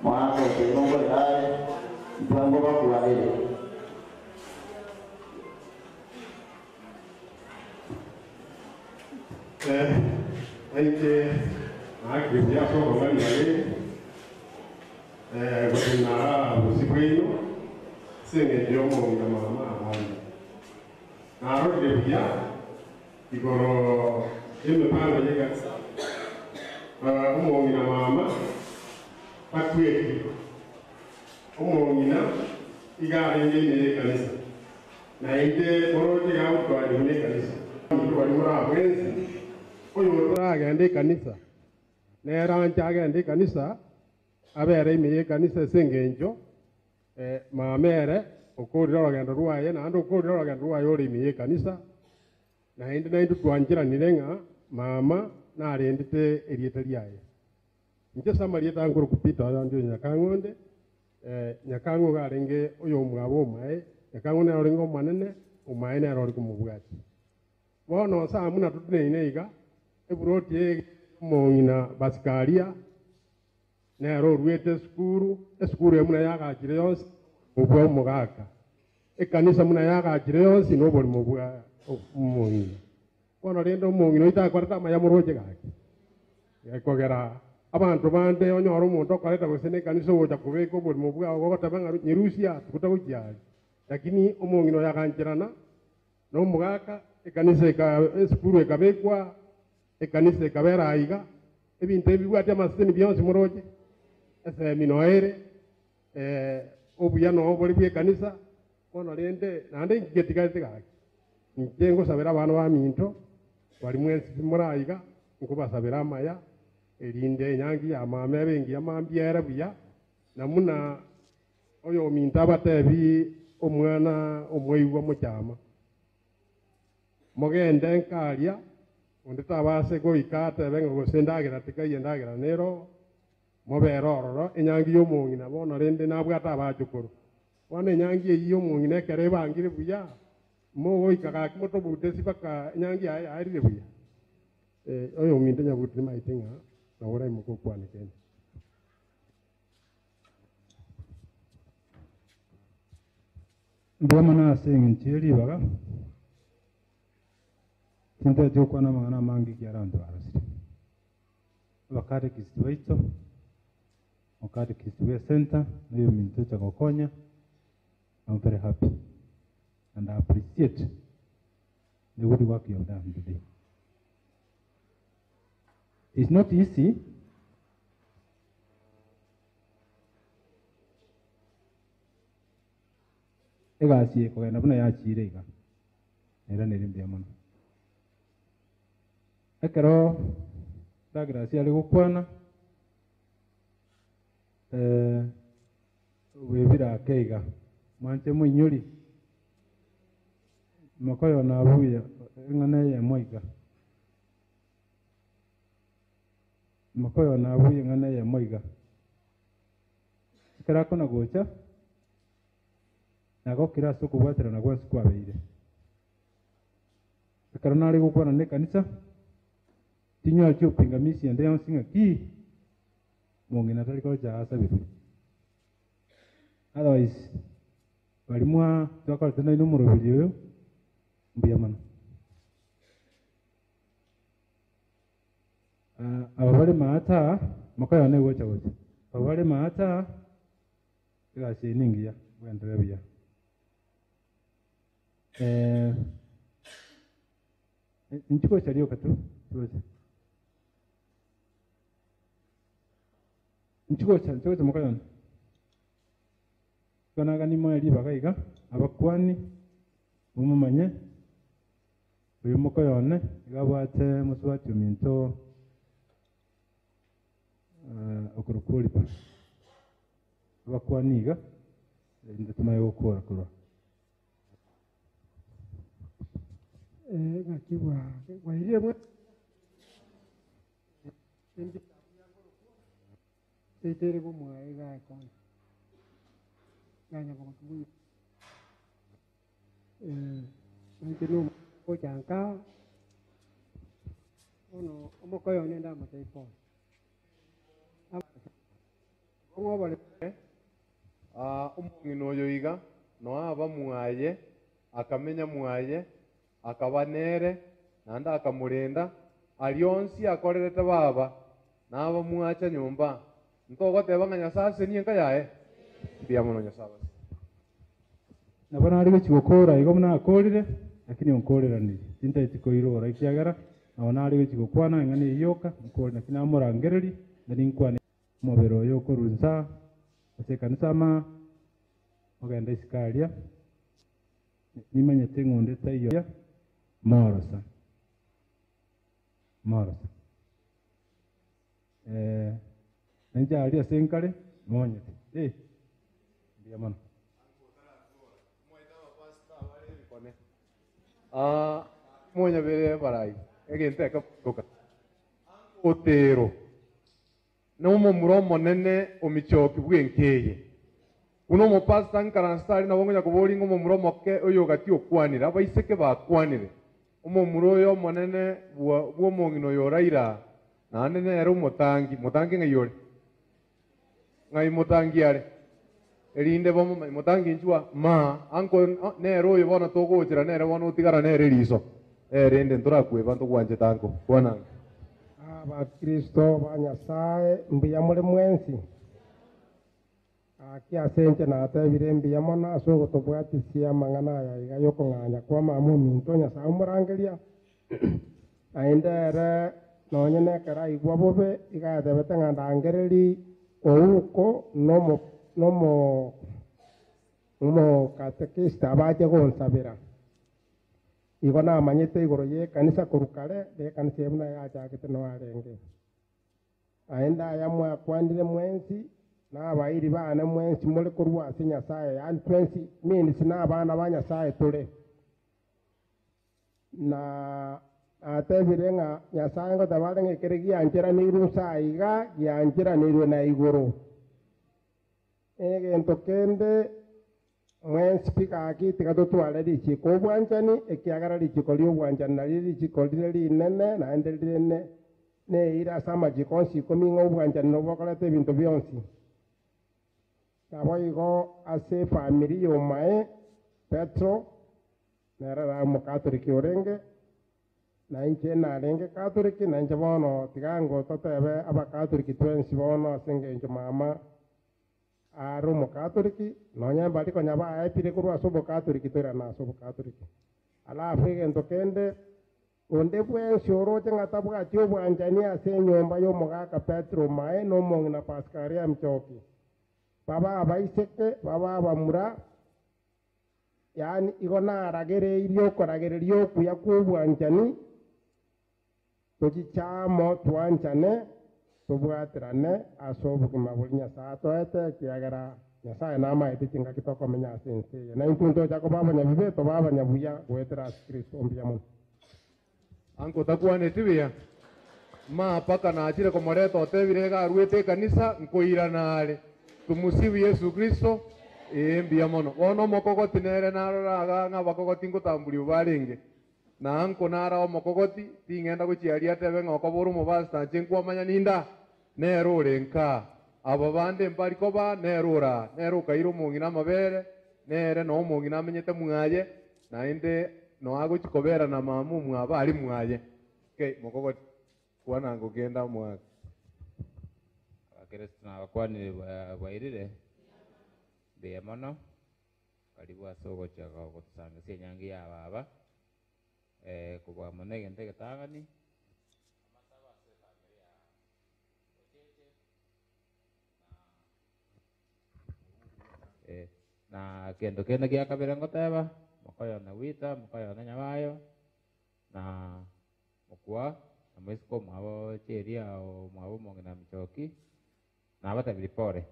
maaf terung berada, tuan bawa keluar ini. Ini agak biasa orang ini, benar musibahnya, sehingga dia mau minta maaf. Naruh dia, ikoro ini mana juga. Umongina mama pakweki umongina igarenge ne kanisa na inde oroje ga utwali ne kanisa utwali mura wenzi oyo agende kanisa ne ranja agende kanisa abere imiye kanisa sengenjo mamere okorira rogendo rwaye na ando okorira rogendo rwaye ori imiye kanisa na inde na indu twanjira nirenga mama na arendete erieta ryaye nje samarieta nguru kupita ndio nyakangonde nyakango garenge oyo mwabo umae nyakango na orengo manene umae na rori kumubwati bono sa muna tutne ineiga eburoti mongina baskaria na ro ruete skuru emuna yaga kireyos ubwo mugaka ekanisa muna yaga kireyos no boli mubwa mongina kono rendo mongino ita kwarta maya moroje gaki yakogera abantu bande onyoro muntu kwareta gusene kanisa woja kubeko buri mubwa ogo tabanga nyirusia kutagukyali lakini omongino yakanjirana no mugaka ekanisa eskuru ekabekwa ekanisa ekabera aiga ebintu ebibwate amaseni byonse moroje ese minoere obuya no buri bwe kanisa kono rende nande ngetigate gaki njengo sabera abantu ba minto wali mwensi muraiga nkubasabira amaya erinde nyangi ya mama bengi ya mambiera buya namuna oyo minta abatebi omwana omweigwa muchama mogende nkaria onde tabase goikate benga gosendagira tikaye ndagira nero mobero ororo enyangi yomongina bono rende nabwata abachukuru wana enyangi eyo mongina kere bangire buya mo ikaga kimoto butesi baka nyangi arire buya oyo minta nyabuti maitinga na ora imoko kwane kene ndoma na sengi chiri baga tinta jokwa na mangana mangi kiaranto arasi wakati kisiwaito wakati kisiwe center niyo minto cha kokonya. I'm very happy and I appreciate the good work you have done today. It's not easy. Egasi kugenda buna yachire iga. Era neri mbia muno. Ekero ndagrasi ali gukwana webira keiga mwante muinyuri makoyo na buya ngane ya moiga makoyo na buya ngane ya moiga kera kona gocha nago kira suku bwatera na gwa suku abeire kera nari gukwana ne kanisa tinyo alcho pingamisi ende yansinga ki mongena tali ko ja asabiru. Otherwise balimwa twakala tena ino murobiri yo mbiya mano ababale maata makaya ne wocha wocha ababale maata igasi ningiya bwendere biya nchiko chaliyo katu tuweze nchiko chaliyo makaya kana gani mo yali bagaiga abakwani mumumanye uyu mukoyone igabwate muswati minto okurukuri pa abakwaniga ndatumaye gukora kura ngakibwa waire mwe ndi tetere bo mwa iga kona nganya kwa kubu ngino ko janka ono omokoyo nenda mataipo ngo bale umungino yoiga no aba mwaye akamenya mwaye akabanere nanda akamurenda alionsi akorerete baba naba mwacha nyumba ntogo tebanganya sase nienka yae bia muno nyasaba nabana ari gukora igo muna akorire lakini onkorera ni tinta itikoiro ora ikiagara nabana ari gukwana ngani yoka nkorera kina murangereri ndani nkwane mobero yo korunza asekanisa ma ogenda iskalia nimanye tengonde tayo morosa nja ali asenkale monye bia mano monya bere barai egente akakoka otero no mumuro monene omichoki bwenkeye uno mopasta nkaranstari na bongonya kubori ngo mumuro moke oyo gati okwanira abaiseke bakwanire omumuro yo monene bwo mongino yoraira na nene ero motangi ngayore ngai motangi are erinde bomo motangi njua ma anko nero yo bona togochira nero bona utigara nere riso rende ntorakwe bantu kwanje tanko kwana abakristo banyasaye mbuya muri mwensi akiasenje na atebire mbuya mona asogo tobwatisia mang'ana ya iga yoko ng'anya kwa mamu minto nyasaye umurangeria aindere nonyene kera igwa bobe igatebete ng'andangereri ouko nomo katekista abaje gonsabira igo namanyete igoro ye kanisa kurukare de kanisa yemna yachakete no arenge aenda yamwe akwandire mwensi n'abayiri bana mwensi muri kurwasi nyasaye and 20 means n'abana ba nyasaye tule na atebire nga nyasaye ngo tabare ngekere gianjira niru saiga gianjira niru na igoro egento kende mwensi pika akiti katotwale lichiko obwanjani ekiagara lichiko lyobwanjani nali lichiko lile linene naende linene neira sama jikonsi kominga obwanjani nobokorete ebintu byonsi nabo igo ase famili yomae Petro nerara mukatoliki orenge na inche narenge katoliki na inche bono tigango totebe abakatoliki twensi bono asenge incho mama aro mukatoliki nonya bali konya ba epire kurwa sobo katoliki tora na sobo katoliki alafu egento kende onde bwensi oroche ng'ata bwati obwanchani ase enyomba ya omogaka Petero Mae na omong'ina Pascaria Mchoki baba abaiseke baba abamura yani igo naragereirie okoragereria okuya kwa obwanchani tochichamo twanchane tobwaterane ase obogima bori Nyasaye toete ekiagera Nyasaye namaete chingaki tokomenya ase ense eye na intwe ntocha koba abanyabibe toba abanyabuya goetera ase Kristo mbuya mono anko takwanete buya paka nachire komoreta otebire garwete kanisa nkoira nare tumusibu Yesu Kristo mbuya mono bono omokogoti nere naroraga ng'abakogoti nkotamburi barenge na anko nara omokogoti ting'enda gochiaria atebe ng'okobora omobasta nche nkwamanya ninda nero orenka abo bande mbari koba nero ora nero okaire omong'ina amabere nere no omong'ina amenyete mwaye naende no agochikobera na mamu mwaba ari mwaye mokogoti kwana ngogenda mwaka abakristo n'abakwanire bairire mbuya mono karibu ase ogochaka gotusangesia enyangi ya baba kubwa mono egento egetang'ani na kendo kende gia kabere ngoteba mokoyona wita mokoyona nyabayo na mokwa na mwesiko mwabo cheria o mwabo mong'ina Mchoki na abatabiri pore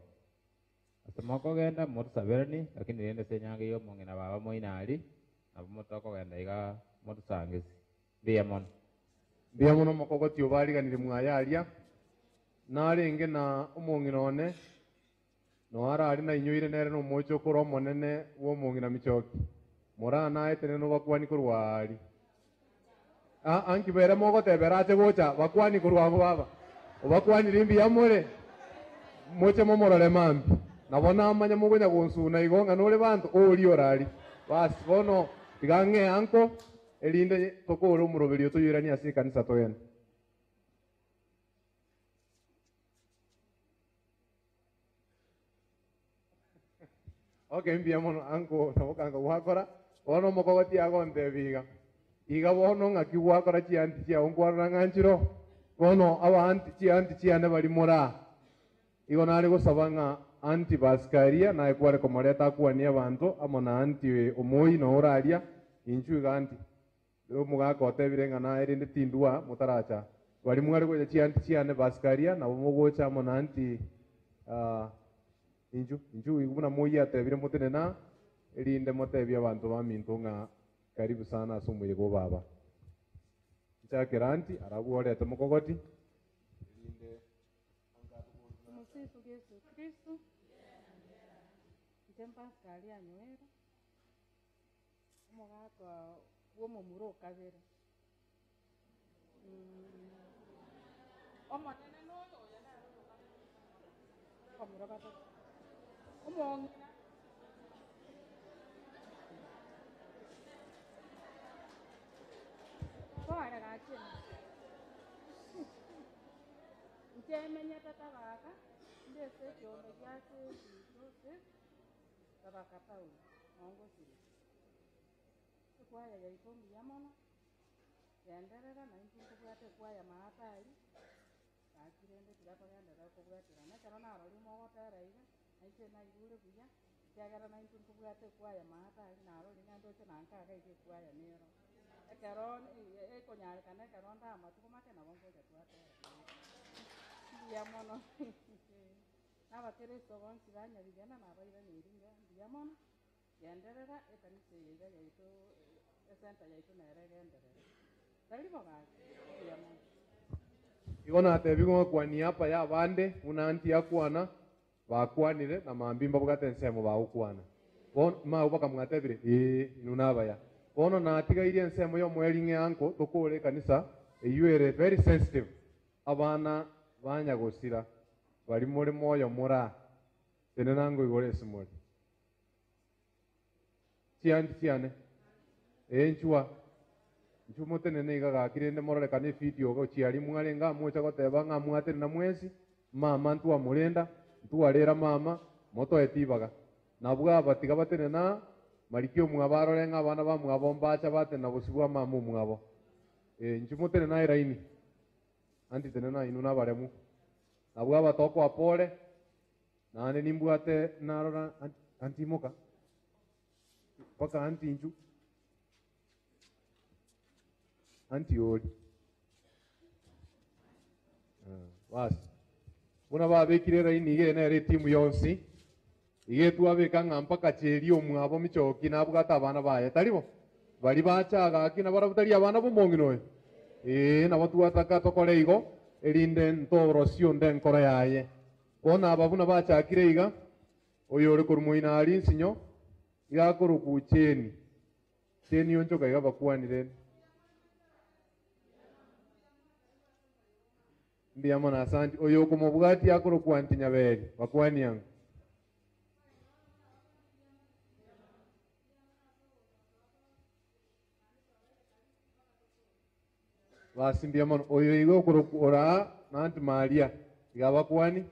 ase mokogenda motusaberani lakini rende ase enyangi ya omong'ina baba moinari nabo motokogenda iga motusangesi mbuya mono mokogoti obariganire mwayaria narenge na omong'ina one no arari na inyoire nere no mocho okora omonene bwa omong'ina Mchoki morana etene no bakwani korwari ankibere mogotebera ate gocha bakwani korwabo baba obakwanire mbuya more moche momorore mambi nabo namanya mogonya gonsuna igo ng'a nore bantu ori orari basi bono iga ng'e anko erinde tokore omoroberi otoyoirania ase ekanisa toyene mbuya mono anko nabokanga gwakora bono omokogoti agontebiga iga bono ng'aki gwakora chianti chiao nkwarora ng'anchiro bono abanti chianti chiane bari mora igo nare gosaba ng'a anti Pascaria naye kware komoreta akwania abanto amo na anti omoi no oraria inchu iga anti omogaka otebire ng'a naye rinde tindua motaracha bari mware gocha chianti chiane Pascaria nabo mogocha amo na anti inchu iguna moi atebire motenena erinde motebia abantu baminto ng'a karibu sana ase omoyego baba nchakera anti arabu orete mokogoti Tumusifu Yesu Kristo. Nche Pascaria nywera omogaka bw'omomuro okabere omonene noyo oyo nare omuro batatu omong'ina kware gachene nche emenyete tabaka ndese ekiombe giase gitose tabaka tauni nongosire ekwaya yaito mbuya mono genderera nainche nkobwate ekwaya maatari gakirende tiga togenderera okobwaterana ekero narori mogotera iga nainche naigure buya kiagera nainche nkobwate ekwaya maatari narori ng'a ndoche nankaga iga ekwaya nero ekero ekonyarekana ekero nda amatuko make nabo nkocha twatera mbuya mono n'abakristo bonsi banyabigena nabairaneria mbuya mono genderera ekanisa eye iga yaito esenta yaito nere genderera tari bogaki mbuya mono igo natebi ng'okwania apa ya bande buna anti akwana bakwanire na mambimba bogate ensemo bagokwana bono mau bakamwatebire inu nabaya bono natigairie ensemo ya omweri ng'e anko tokore ekanisa eyuere very sensitive abana banyagosira bari muri moyo mura tene nango igore esimori chianti chiane enchua nchumotenene igagakirende mororekana evideo gochiari mwarenga mocha goteba ng'a mwateri na mwesi mama ntua murenda ntuarera mama moto etibaga nabwa batiga batenena marikio mwabaro lenga abana ba mwabo mbacha bate na busibwa mamu mwabo nchimutene na iraini anti tene na inu na baremu nabwa batoko apole nane nimbwate narora anti moka paka anti inchu anti ori basi una babekire iraini ige na ere timu yonsi ige twabeka ngamba kacheri omwabo michoki nabwata abana baye taribo bari bachaga akina barabutari abana bomongino nabo twataka tokore igo erinde ntorosio nde nkora yaye kona ababuna bachakire iga oyo ore kurumuina ari nsinyo igakoro kucheni cheni yonchoka iga bakwanire mbiyamo na asanti oyo kumubwati akoro kwanti nyaberi bakwani yangu basimbia mono oyo igo ora nanti Maria igaba kwani